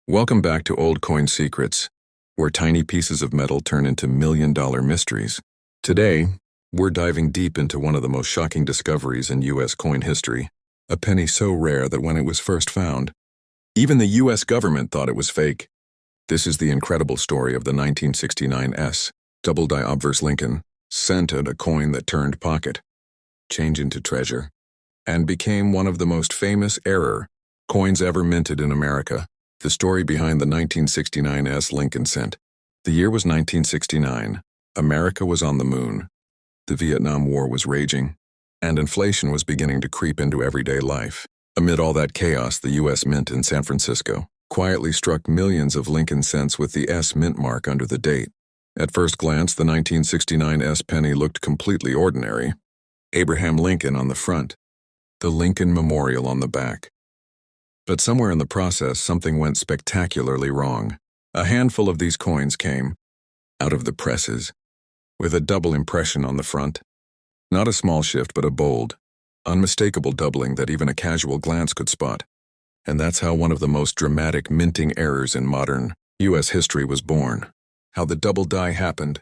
Welcome back to OldCoin Secrets, where tiny pieces of metal turn into million-dollar mysteries. Today, we're diving deep into one of the most shocking discoveries in U.S. coin history, a penny so rare that when it was first found, even the U.S. government thought it was fake. This is the incredible story of the 1969 Double Die Obverse Lincoln, scented a coin that turned pocket, change into treasure, and became one of the most famous error coins ever minted in America. The story behind the 1969 Lincoln cent. The year was 1969. America was on the moon. The Vietnam War was raging, and inflation was beginning to creep into everyday life. Amid all that chaos, the U.S. Mint in San Francisco quietly struck millions of Lincoln cents with the S mint mark under the date. At first glance, the 1969 penny looked completely ordinary. Abraham Lincoln on the front, the Lincoln Memorial on the back. But somewhere in the process, something went spectacularly wrong. A handful of these coins came out of the presses with a double impression on the front. Not a small shift, but a bold, unmistakable doubling that even a casual glance could spot. And that's how one of the most dramatic minting errors in modern U.S. history was born. How the double die happened.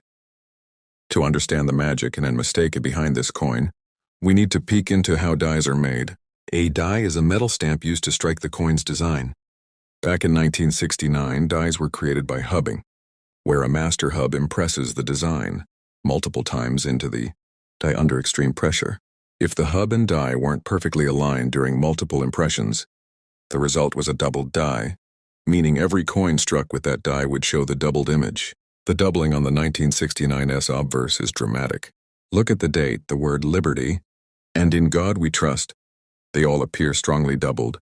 To understand the magic and mistake behind this coin, we need to peek into how dies are made. A die is a metal stamp used to strike the coin's design. Back in 1969, dies were created by hubbing, where a master hub impresses the design multiple times into the die under extreme pressure. If the hub and die weren't perfectly aligned during multiple impressions, the result was a doubled die, meaning every coin struck with that die would show the doubled image. The doubling on the 1969 obverse is dramatic. Look at the date, the word liberty, and in God we trust. They all appear strongly doubled,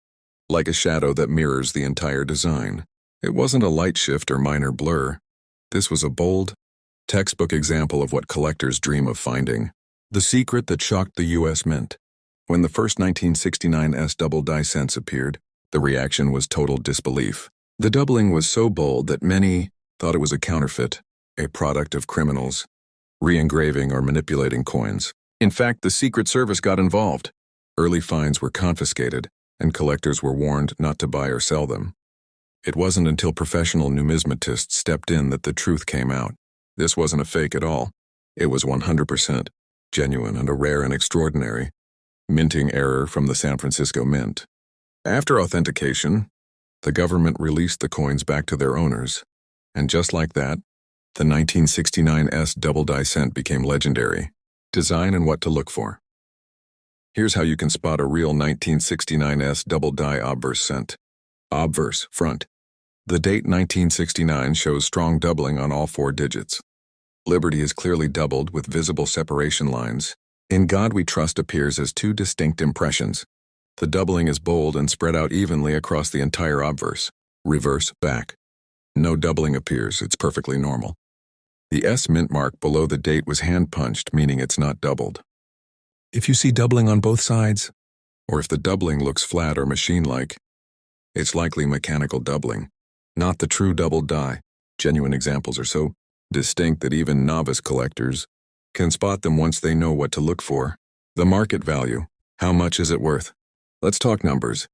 like a shadow that mirrors the entire design. It wasn't a light shift or minor blur. This was a bold, textbook example of what collectors dream of finding. The secret that shocked the U.S. Mint. When the first 1969 double die cents appeared, the reaction was total disbelief. The doubling was so bold that many thought it was a counterfeit, a product of criminals, re-engraving or manipulating coins. In fact, the Secret Service got involved. Early finds were confiscated, and collectors were warned not to buy or sell them. It wasn't until professional numismatists stepped in that the truth came out. This wasn't a fake at all. It was 100% genuine and a rare and extraordinary minting error from the San Francisco Mint. After authentication, the government released the coins back to their owners, and just like that, the 1969 double die cent became legendary. Design and what to look for. Here's how you can spot a real 1969 double die obverse cent. Obverse, front. The date 1969 shows strong doubling on all four digits. Liberty is clearly doubled with visible separation lines. In God We Trust appears as two distinct impressions. The doubling is bold and spread out evenly across the entire obverse. Reverse, back. No doubling appears, it's perfectly normal. The S mint mark below the date was hand-punched, meaning it's not doubled. If you see doubling on both sides, or if the doubling looks flat or machine-like, it's likely mechanical doubling, not the true double die. Genuine examples are so distinct that even novice collectors can spot them once they know what to look for. The market value. How much is it worth? Let's talk numbers,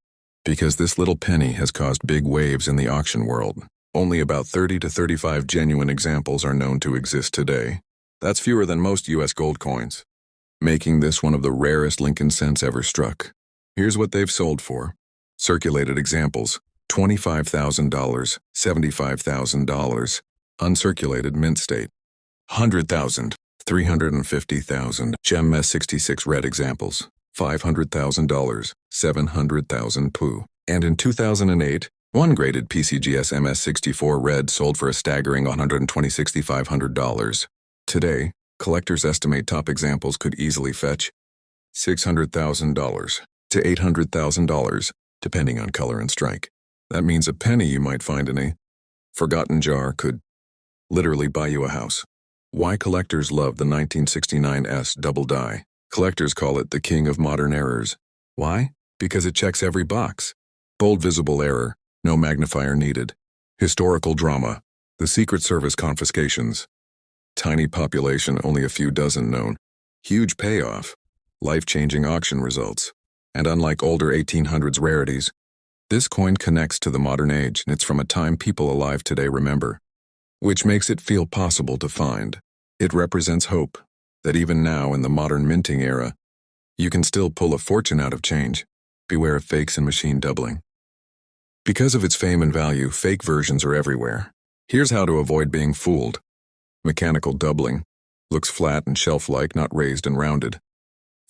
because this little penny has caused big waves in the auction world. Only about 30 to 35 genuine examples are known to exist today. That's fewer than most U.S. gold coins, making this one of the rarest Lincoln cents ever struck. Here's what they've sold for. Circulated examples: $25,000, $75,000, uncirculated mint state, $100,000, $350,000, gem S66 red examples, $500,000, $700,000 poo. And in 2008, one graded PCGS MS64 red sold for a staggering $126,500. Today, collectors estimate top examples could easily fetch $600,000 to $800,000, depending on color and strike. That means a penny you might find in a forgotten jar could literally buy you a house. Why collectors love the 1969 double die? Collectors call it the king of modern errors. Why? Because it checks every box. Bold visible error, no magnifier needed. Historical drama, the Secret Service confiscations. Tiny population, only a few dozen known. Huge payoff, life-changing auction results. And unlike older 1800s rarities, This coin connects to the modern age, and it's from a time people alive today remember, which makes it feel possible to find. It represents hope, that even now in the modern minting era, you can still pull a fortune out of change. Beware of fakes and machine doubling. Because of its fame and value, fake versions are everywhere. Here's how to avoid being fooled. Mechanical doubling. Looks flat and shelf-like, not raised and rounded.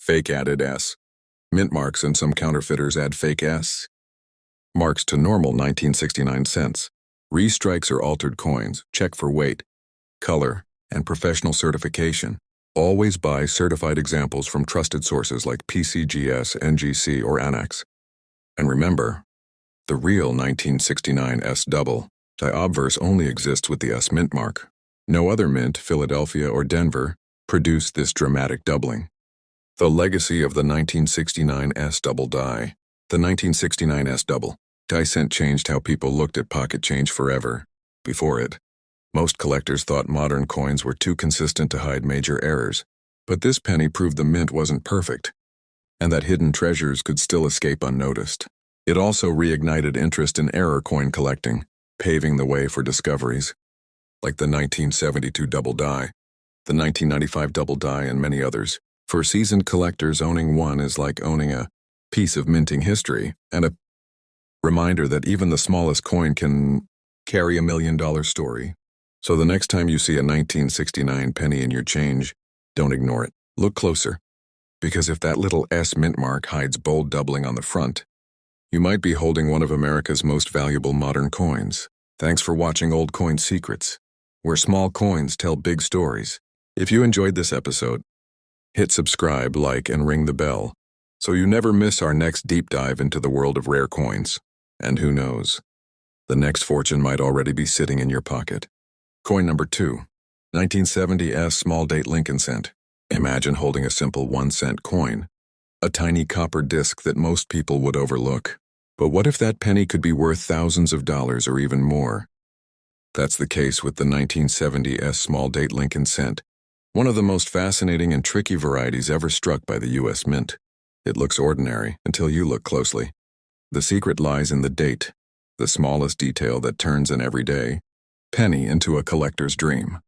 Fake added S. Mint marks and some counterfeiters add fake S. Marks to normal 1969 cents. Restrikes or altered coins. Check for weight, color, and professional certification. Always buy certified examples from trusted sources like PCGS, NGC, or Annex. And remember, the real 1969 S Double Die Obverse only exists with the S mint mark. No other mint, Philadelphia or Denver, produced this dramatic doubling. The legacy of the 1969 S Double Die. The 1969 S Double Die cent changed how people looked at pocket change forever. Before it, most collectors thought modern coins were too consistent to hide major errors. But this penny proved the mint wasn't perfect, and that hidden treasures could still escape unnoticed. It also reignited interest in error coin collecting, paving the way for discoveries like the 1972 Double Die, the 1995 Double Die, and many others. For seasoned collectors, owning one is like owning a piece of minting history and a reminder that even the smallest coin can carry $1 million story. So the next time you see a 1969 penny in your change, don't ignore it. Look closer, because if that little S mint mark hides bold doubling on the front, you might be holding one of America's most valuable modern coins. Thanks for watching OldCoin Secrets, where small coins tell big stories. If you enjoyed this episode, hit subscribe, like, and ring the bell, so you never miss our next deep dive into the world of rare coins. And who knows, the next fortune might already be sitting in your pocket. Coin number 2, 1970 S small date Lincoln cent. Imagine holding a simple 1-cent coin, a tiny copper disc that most people would overlook. But what if that penny could be worth thousands of dollars or even more? That's the case with the 1970 S small date Lincoln cent, one of the most fascinating and tricky varieties ever struck by the U.S. Mint. It looks ordinary until you look closely. The secret lies in the date, the smallest detail that turns an everyday penny into a collector's dream.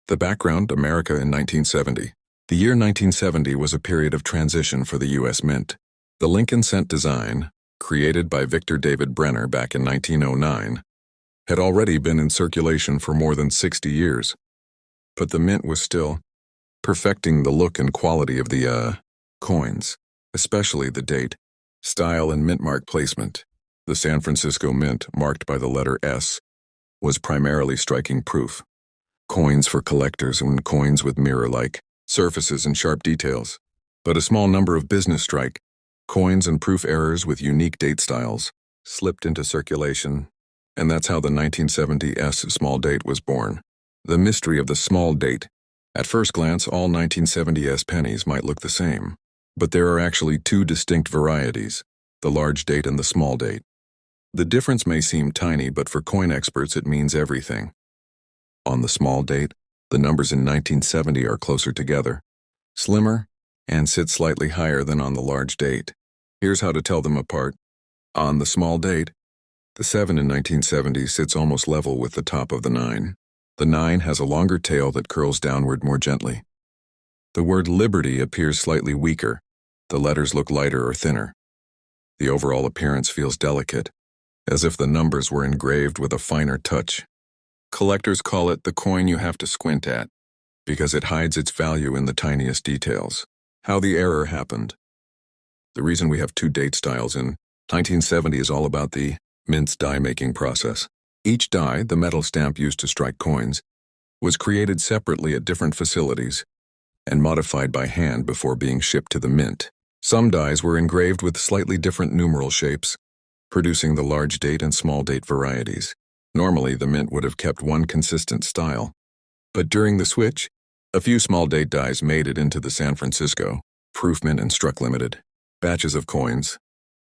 The background: America in 1970. The year 1970 was a period of transition for the U.S. Mint. The Lincoln cent design, created by Victor David Brenner back in 1909, had already been in circulation for more than 60 years. But the Mint was still perfecting the look and quality of the coins, especially the date, style, and mint mark placement. The San Francisco Mint, marked by the letter S, was primarily striking proof. Coins for collectors and coins with mirror-like surfaces and sharp details. But a small number of business strike coins and proof errors with unique date styles slipped into circulation, and that's how the 1970 S small date was born. The mystery of the small date. At first glance, all 1970 S pennies might look the same, but there are actually two distinct varieties, the large date and the small date. The difference may seem tiny, but for coin experts it means everything. On the small date, the numbers in 1970 are closer together, slimmer, and sit slightly higher than on the large date. Here's how to tell them apart. On the small date, the 7 in 1970 sits almost level with the top of the 9. The 9 has a longer tail that curls downward more gently. The word Liberty appears slightly weaker. The letters look lighter or thinner. The overall appearance feels delicate, as if the numbers were engraved with a finer touch. Collectors call it the coin you have to squint at, because it hides its value in the tiniest details. How the error happened. The reason we have two date styles in 1970 is all about the Mint's die-making process. Each die, the metal stamp used to strike coins, was created separately at different facilities and modified by hand before being shipped to the Mint. Some dies were engraved with slightly different numeral shapes, producing the large date and small date varieties. Normally, the Mint would have kept one consistent style. But during the switch, a few small date dies made it into the San Francisco, Proof Mint and Struck Limited batches of coins.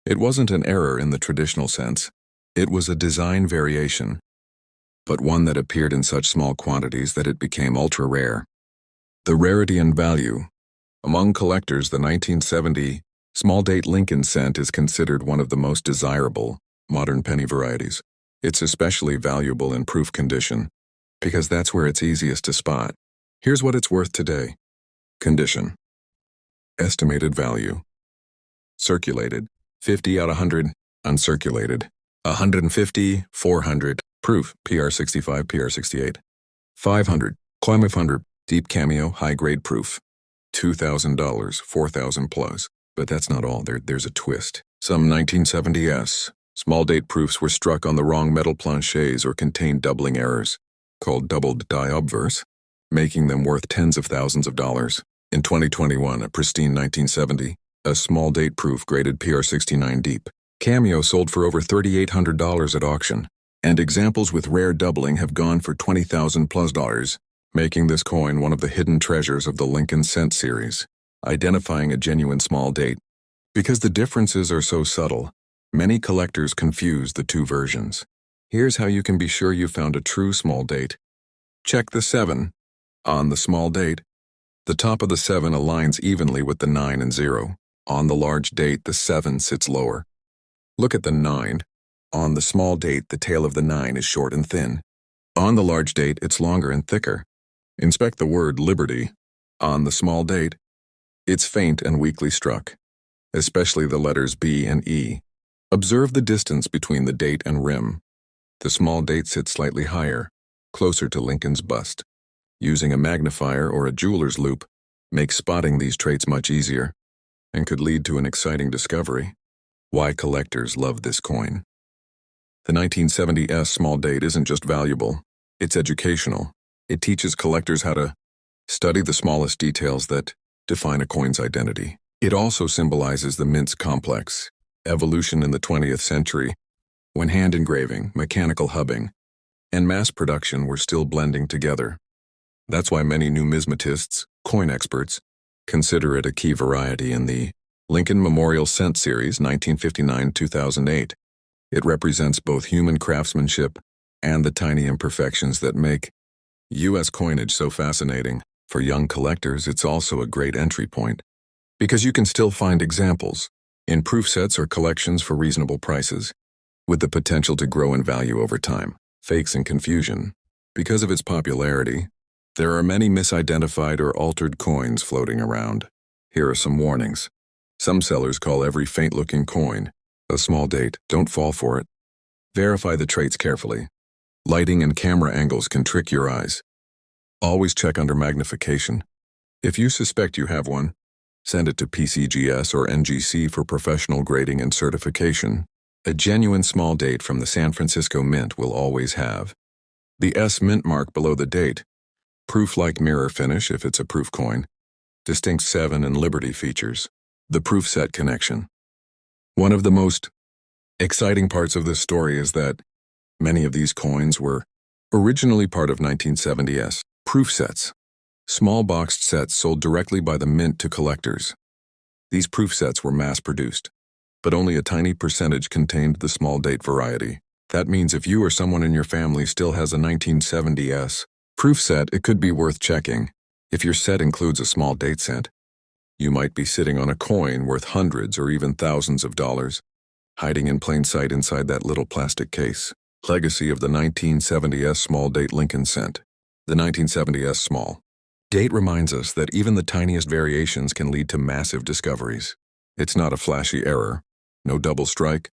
It wasn't an error in the traditional sense. It was a design variation, but one that appeared in such small quantities that it became ultra-rare. The rarity and value. Among collectors, the 1970 small date Lincoln cent is considered one of the most desirable modern penny varieties. It's especially valuable in proof condition, because that's where it's easiest to spot. Here's what it's worth today. Condition. Estimated value. Circulated, 50 out of 100. Uncirculated, 150, 400. Proof, PR65, PR68. 500, climb 500. Deep cameo, high-grade proof. $2,000, 4,000 plus. But that's not all. There's a twist. Some 1970s small date proofs were struck on the wrong metal planchets or contained doubling errors, called Double Die Obverse, making them worth tens of thousands of dollars. In 2021, a pristine 1970, a small date proof graded PR69 deep. Cameo sold for over $3,800 at auction, and examples with rare doubling have gone for $20,000 plus, making this coin one of the hidden treasures of the Lincoln Cent series. Identifying a genuine small date. Because the differences are so subtle, many collectors confuse the two versions. Here's how you can be sure you found a true small date. Check the 7 on the small date. The top of the 7 aligns evenly with the 9 and 0. On the large date, the 7 sits lower. Look at the 9. On the small date, the tail of the 9 is short and thin. On the large date, it's longer and thicker. Inspect the word Liberty. On the small date, it's faint and weakly struck, especially the letters B and E. Observe the distance between the date and rim. The small date sits slightly higher, closer to Lincoln's bust. Using a magnifier or a jeweler's loupe makes spotting these traits much easier and could lead to an exciting discovery. Why collectors love this coin. The 1970s small date isn't just valuable, it's educational. It teaches collectors how to study the smallest details that define a coin's identity. It also symbolizes the mint's complex evolution in the 20th century, when hand engraving, mechanical hubbing, and mass production were still blending together. That's why many numismatists, coin experts, consider it a key variety in the Lincoln Memorial Cent Series 1959-2008. It represents both human craftsmanship and the tiny imperfections that make U.S. coinage so fascinating. For young collectors, it's also a great entry point, because you can still find examples in proof sets or collections for reasonable prices, with the potential to grow in value over time. Fakes and confusion. Because of its popularity, there are many misidentified or altered coins floating around. Here are some warnings. Some sellers call every faint-looking coin a small date. Don't fall for it. Verify the traits carefully. Lighting and camera angles can trick your eyes. Always check under magnification. If you suspect you have one, send it to PCGS or NGC for professional grading and certification. A genuine small date from the San Francisco Mint will always have the S mint mark below the date, proof-like mirror finish if it's a proof coin, distinct 7 and Liberty features, the proof set connection. One of the most exciting parts of this story is that many of these coins were originally part of 1970s proof sets, small boxed sets sold directly by the mint to collectors. These proof sets were mass-produced, but only a tiny percentage contained the small date variety. That means if you or someone in your family still has a 1970s proof set, it could be worth checking. If your set includes a small date set, you might be sitting on a coin worth hundreds or even thousands of dollars, hiding in plain sight inside that little plastic case. Legacy of the 1970s small date Lincoln Cent. The 1970s small date reminds us that even the tiniest variations can lead to massive discoveries. It's not a flashy error, no double strike,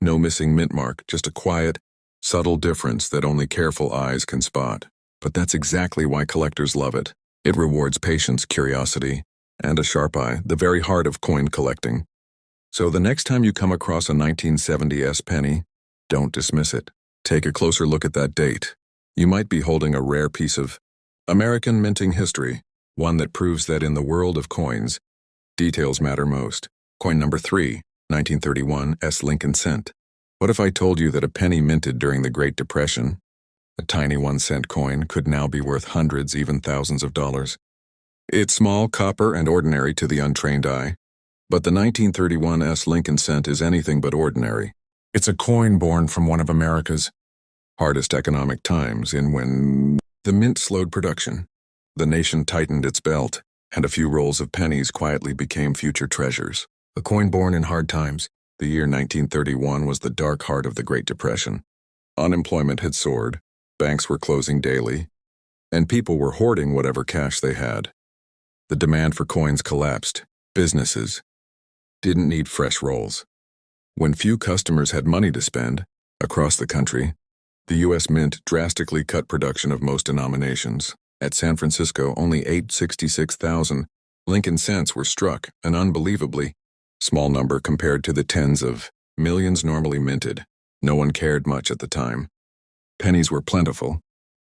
no missing mint mark, just a quiet, subtle difference that only careful eyes can spot. But that's exactly why collectors love it. It rewards patience, curiosity, and a sharp eye, the very heart of coin collecting. So the next time you come across a 1970s penny, don't dismiss it. Take a closer look at that date. You might be holding a rare piece of American minting history, one that proves that in the world of coins, details matter most. Coin number 3, 1931 S. Lincoln Cent. What if I told you that a penny minted during the Great Depression, a tiny 1-cent coin, could now be worth hundreds, even thousands of dollars? It's small, copper, and ordinary to the untrained eye, but the 1931 S. Lincoln Cent is anything but ordinary. It's a coin born from one of America's hardest economic times, when the mint slowed production, the nation tightened its belt, and a few rolls of pennies quietly became future treasures. A coin born in hard times, The year 1931 was the dark heart of the Great Depression. Unemployment had soared, banks were closing daily, and people were hoarding whatever cash they had. The demand for coins collapsed. Businesses didn't need fresh rolls. When few customers had money to spend, across the country, the U.S. Mint drastically cut production of most denominations. At San Francisco, only 866,000 Lincoln cents were struck, an unbelievably small number compared to the tens of millions normally minted. No one cared much at the time. Pennies were plentiful,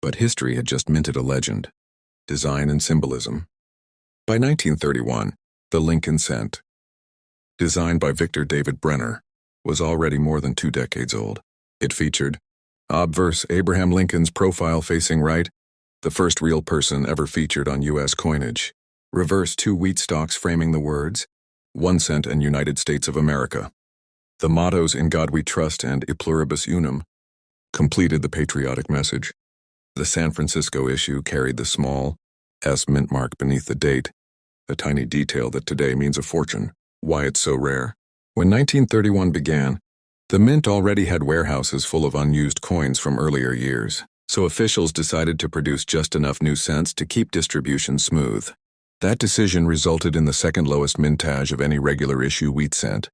but history had just minted a legend: design and symbolism. By 1931, the Lincoln cent, designed by Victor David Brenner, was already more than 2 decades old. It featured obverse Abraham Lincoln's profile facing right, the first real person ever featured on U.S. coinage. Reverse 2 wheat stalks framing the words, 1 cent and United States of America. The mottos "In God We Trust" and "E Pluribus Unum" completed the patriotic message. The San Francisco issue carried the small S mint mark beneath the date, a tiny detail that today means a fortune. Why it's so rare? When 1931 began, the mint already had warehouses full of unused coins from earlier years, so officials decided to produce just enough new cents to keep distribution smooth. That decision resulted in the second lowest mintage of any regular issue wheat cent.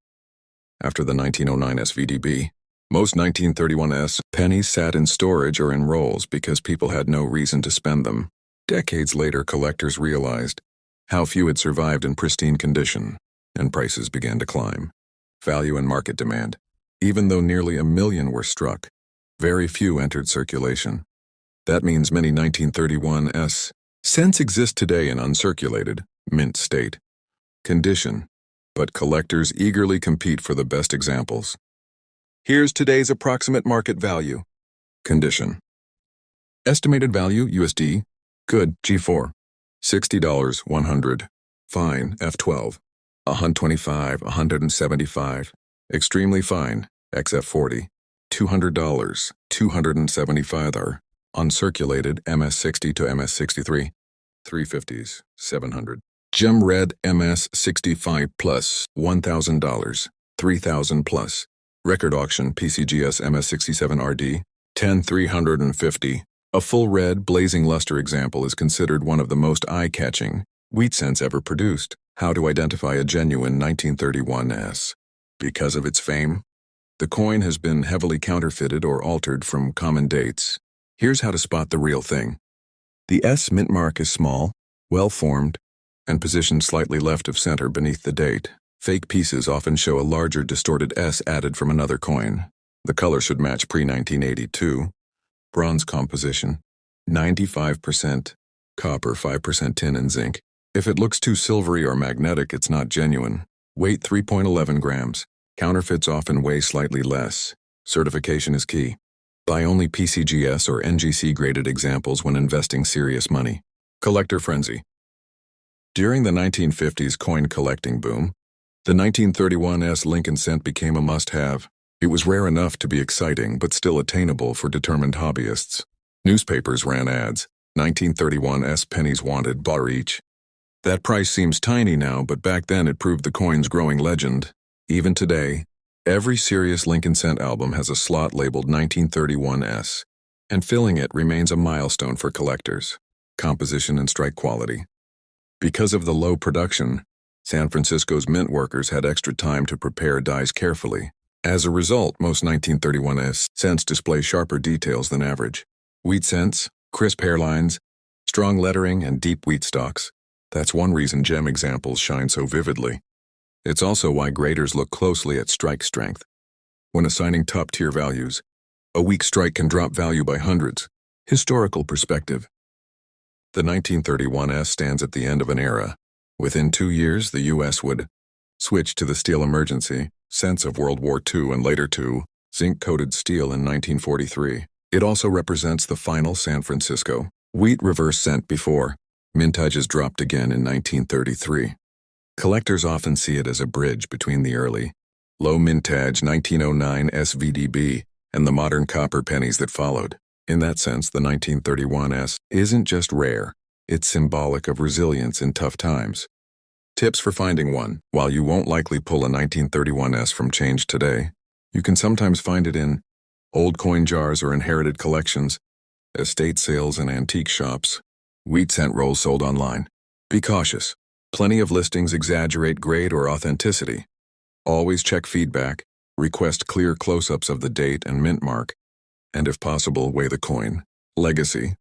After the 1909 SVDB, most 1931 pennies sat in storage or in rolls because people had no reason to spend them. Decades later, collectors realized how few had survived in pristine condition, and prices began to climb. Value and market demand. Even though nearly 1 million were struck, very few entered circulation. That means many 1931 cents exist today in uncirculated, mint state condition, but collectors eagerly compete for the best examples. Here's today's approximate market value. Condition. Estimated value USD, good G4, $60, 100, fine F12, 125, 175, extremely fine XF40, $200, 275, uncirculated MS60 to MS63, 350s, 700. Gem red MS65 plus, $1,000, 3,000 plus. Record auction PCGS MS67RD, 10,350. A full red blazing luster example is considered one of the most eye-catching wheat cents ever produced. How to identify a genuine 1931 S? Because of its fame, the coin has been heavily counterfeited or altered from common dates. Here's how to spot the real thing. The S mint mark is small, well-formed, and positioned slightly left of center beneath the date. Fake pieces often show a larger distorted S added from another coin. The color should match pre-1982. Bronze composition, 95%, copper 5% tin and zinc. If it looks too silvery or magnetic, it's not genuine. Weight 3.11 grams. Counterfeits often weigh slightly less. Certification is key. Buy only PCGS or NGC graded examples when investing serious money. Collector frenzy. During the 1950s coin collecting boom, the 1931 Lincoln cent became a must-have. It was rare enough to be exciting but still attainable for determined hobbyists. Newspapers ran ads, 1931 pennies wanted, $1 each. That price seems tiny now, but back then it proved the coin's growing legend. Even today, every serious Lincoln cent album has a slot labeled 1931 and filling it remains a milestone for collectors. Composition and strike quality. Because of the low production, San Francisco's mint workers had extra time to prepare dies carefully. As a result, most 1931 cents display sharper details than average. Wheat cents, crisp hairlines, strong lettering, and deep wheat stalks. That's one reason gem examples shine so vividly. It's also why graders look closely at strike strength. When assigning top-tier values, a weak strike can drop value by hundreds. Historical perspective. The 1931 stands at the end of an era. Within 2 years, the U.S. would switch to the steel emergency, cents of World War II and later to zinc-coated steel in 1943. It also represents the final San Francisco wheat reverse cent before mintages dropped again in 1933. Collectors often see it as a bridge between the early, low mintage 1909 SVDB and the modern copper pennies that followed. In that sense, the 1931 isn't just rare, it's symbolic of resilience in tough times. Tips for finding one. While you won't likely pull a 1931s from change today, you can sometimes find it in old coin jars or inherited collections, estate sales and antique shops, wheat cent rolls sold online. Be cautious. Plenty of listings exaggerate grade or authenticity. Always check feedback, request clear close-ups of the date and mint mark, and if possible, weigh the coin. Legacy.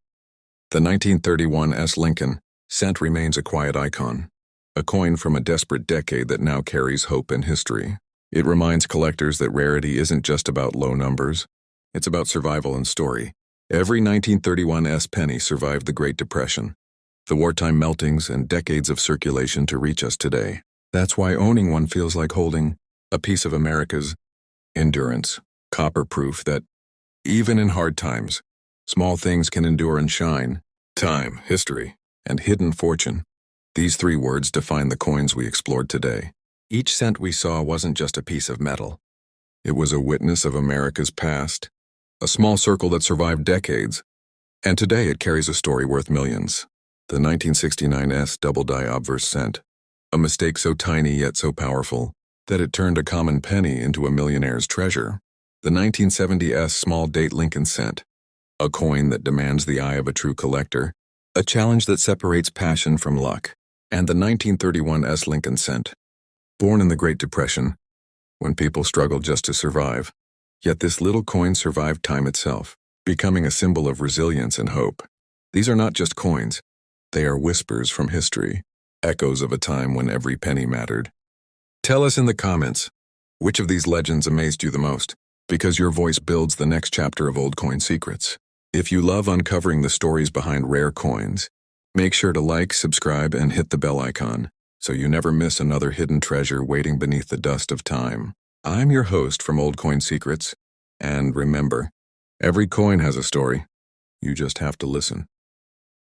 The 1931s Lincoln cent remains a quiet icon, a coin from a desperate decade that now carries hope and history. It reminds collectors that rarity isn't just about low numbers, it's about survival and story. Every 1931s penny survived the Great Depression, the wartime meltings and decades of circulation to reach us today. That's why owning one feels like holding a piece of America's endurance, copper proof that, even in hard times, small things can endure and shine. Time, history, and hidden fortune. These three words define the coins we explored today. Each cent we saw wasn't just a piece of metal. It was a witness of America's past, a small circle that survived decades, and today it carries a story worth millions. The 1969s Double Die Obverse cent, a mistake so tiny yet so powerful that it turned a common penny into a millionaire's treasure. The 1970s small date Lincoln cent, a coin that demands the eye of a true collector, a challenge that separates passion from luck. And the 1931s Lincoln cent, born in the Great Depression, when people struggled just to survive. Yet this little coin survived time itself, becoming a symbol of resilience and hope. These are not just coins, they are whispers from history, echoes of a time when every penny mattered. Tell us in the comments, which of these legends amazed you the most, because your voice builds the next chapter of OldCoin Secrets. If you love uncovering the stories behind rare coins, make sure to like, subscribe, and hit the bell icon, so you never miss another hidden treasure waiting beneath the dust of time. I'm your host from OldCoin Secrets, and remember, every coin has a story. You just have to listen.